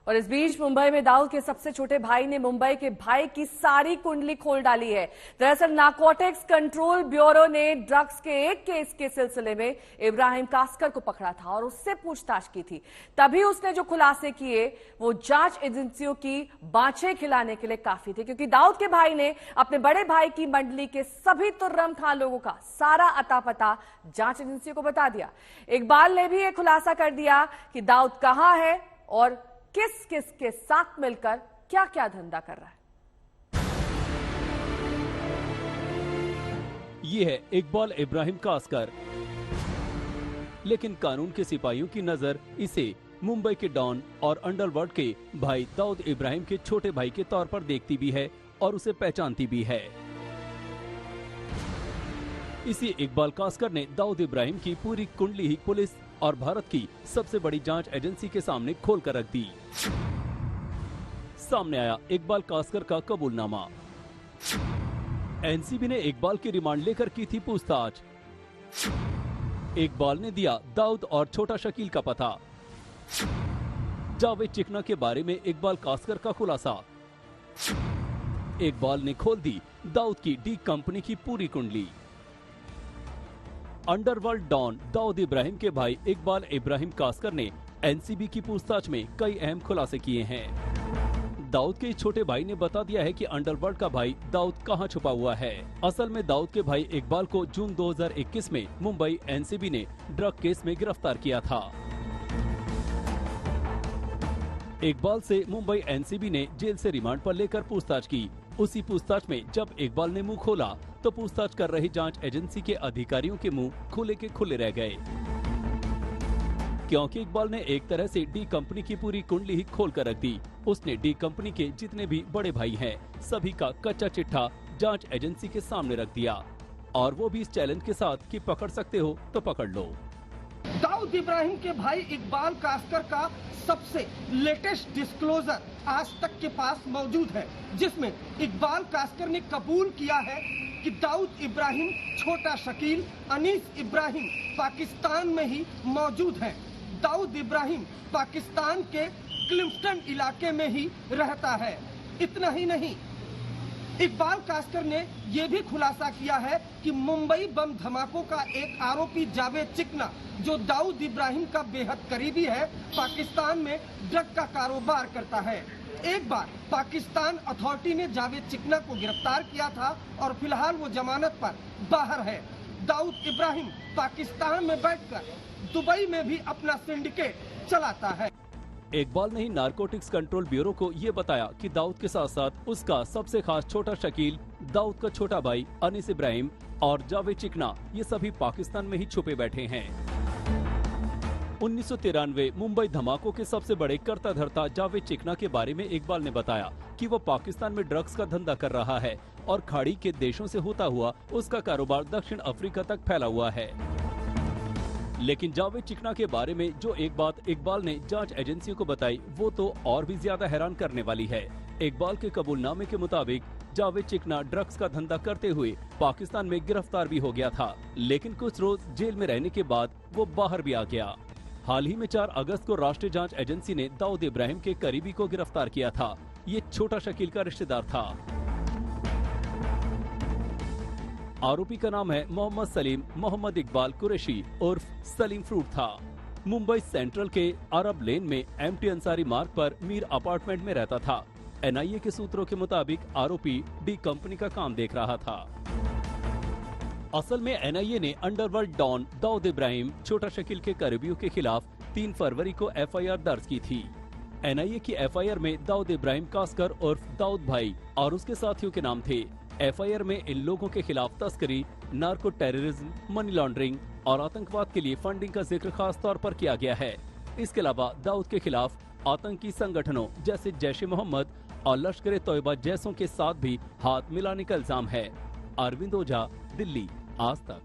और इस बीच मुंबई में दाऊद के सबसे छोटे भाई ने मुंबई के भाई की सारी कुंडली खोल डाली है। दरअसल नारकोटिक्स कंट्रोल ब्यूरो ने ड्रग्स के एक केस के सिलसिले में इब्राहिम कास्कर को पकड़ा था और उससे पूछताछ की थी। तभी उसने जो खुलासे किए वो जांच एजेंसियों की बाँछें खिलाने के लिए काफी थे, क्योंकि दाऊद के भाई ने अपने बड़े भाई की मंडली के सभी तुर्रम खां लोगों का सारा अता पता जांच एजेंसियों को बता दिया। इकबाल ने भी यह खुलासा कर दिया कि दाऊद कहां है और किस किस के साथ मिलकर क्या क्या धंधा कर रहा है। ये है इकबाल इब्राहिम कास्कर, लेकिन कानून के सिपाहियों की नजर इसे मुंबई के डॉन और अंडरवर्ल्ड के भाई दाऊद इब्राहिम के छोटे भाई के तौर पर देखती भी है और उसे पहचानती भी है। इसी इकबाल कास्कर ने दाऊद इब्राहिम की पूरी कुंडली ही पुलिस और भारत की सबसे बड़ी जांच एजेंसी के सामने खोल कर रख दी। सामने आया इकबाल कास्कर का कबूलनामा। एनसीबी ने इकबाल की रिमांड लेकर की थी पूछताछ। इकबाल ने दिया दाऊद और छोटा शकील का पता। जावेद चिकना के बारे में इकबाल कास्कर का खुलासा। इकबाल ने खोल दी दाऊद की डी कंपनी की पूरी कुंडली। अंडरवर्ल्ड डॉन दाऊद इब्राहिम के भाई इकबाल इब्राहिम कास्कर ने एनसीबी की पूछताछ में कई अहम खुलासे किए हैं। दाऊद के छोटे भाई ने बता दिया है कि अंडरवर्ल्ड का भाई दाऊद कहां छुपा हुआ है। असल में दाऊद के भाई इकबाल को जून 2021 में मुंबई एनसीबी ने ड्रग केस में गिरफ्तार किया था। इकबाल से मुंबई एनसीबी ने जेल से रिमांड पर लेकर पूछताछ की। उसी पूछताछ में जब इकबाल ने मुंह खोला तो पूछताछ कर रही जांच एजेंसी के अधिकारियों के मुंह खुले के खुले रह गए, क्योंकि इकबाल ने एक तरह से डी कंपनी की पूरी कुंडली ही खोल कर रख दी। उसने डी कंपनी के जितने भी बड़े भाई हैं सभी का कच्चा चिट्ठा जांच एजेंसी के सामने रख दिया, और वो भी इस चैलेंज के साथ कि पकड़ सकते हो तो पकड़ लो। दाऊद इब्राहिम के भाई इकबाल कास्कर का सबसे लेटेस्ट डिस्क्लोजर आज तक के पास मौजूद है, जिसमें इकबाल कास्कर ने कबूल किया है कि दाऊद इब्राहिम, छोटा शकील, अनीस इब्राहिम पाकिस्तान में ही मौजूद हैं। दाऊद इब्राहिम पाकिस्तान के क्लिफ्टन इलाके में ही रहता है। इतना ही नहीं, इकबाल कास्कर ने यह भी खुलासा किया है कि मुंबई बम धमाकों का एक आरोपी जावेद चिकना, जो दाऊद इब्राहिम का बेहद करीबी है, पाकिस्तान में ड्रग का कारोबार करता है। एक बार पाकिस्तान अथॉरिटी ने जावेद चिकना को गिरफ्तार किया था और फिलहाल वो जमानत पर बाहर है। दाऊद इब्राहिम पाकिस्तान में बैठकर दुबई में भी अपना सिंडिकेट चलाता है। इकबाल ने ही नारकोटिक्स कंट्रोल ब्यूरो को ये बताया कि दाऊद के साथ साथ उसका सबसे खास छोटा शकील, दाऊद का छोटा भाई अनीस इब्राहिम और जावेद चिकना, ये सभी पाकिस्तान में ही छुपे बैठे हैं। 1993 मुंबई धमाकों के सबसे बड़े कर्ता धर्ता जावेद चिकना के बारे में इकबाल ने बताया कि वो पाकिस्तान में ड्रग्स का धंधा कर रहा है और खाड़ी के देशों से होता हुआ उसका कारोबार दक्षिण अफ्रीका तक फैला हुआ है। लेकिन जावेद चिकना के बारे में जो एक बात इकबाल ने जांच एजेंसियों को बताई वो तो और भी ज्यादा हैरान करने वाली है। इकबाल के कबूलनामे के मुताबिक जावेद चिकना ड्रग्स का धंधा करते हुए पाकिस्तान में गिरफ्तार भी हो गया था, लेकिन कुछ रोज जेल में रहने के बाद वो बाहर भी आ गया। हाल ही में 4 अगस्त को राष्ट्रीय जांच एजेंसी ने दाऊद इब्राहिम के करीबी को गिरफ्तार किया था। ये छोटा शकील का रिश्तेदार था। आरोपी का नाम है मोहम्मद सलीम मोहम्मद इकबाल कुरैशी उर्फ सलीम फ्रूट था। मुंबई सेंट्रल के अरब लेन में एमटी अंसारी मार्ग पर मीर अपार्टमेंट में रहता था। एनआईए के सूत्रों के मुताबिक आरोपी डी कंपनी का काम देख रहा था। असल में एनआईए ने अंडरवर्ल्ड डॉन दाऊद इब्राहिम, छोटा शकील के करीबियों के खिलाफ 3 फरवरी को एफआईआर दर्ज की थी। एनआईए की एफआईआर में दाऊद इब्राहिम कास्कर उर्फ दाऊद भाई और उसके साथियों के नाम थे। एफआईआर में इन लोगों के खिलाफ तस्करी, नार्को टेररिज्म, मनी लॉन्ड्रिंग और आतंकवाद के लिए फंडिंग का जिक्र खास तौर पर किया गया है। इसके अलावा दाऊद के खिलाफ आतंकी संगठनों जैसे जैश-ए-मोहम्मद और लश्कर-ए-तौयबा जैसों के साथ भी हाथ मिलाने का इल्जाम है। अरविंद ओझा, दिल्ली, आज तक।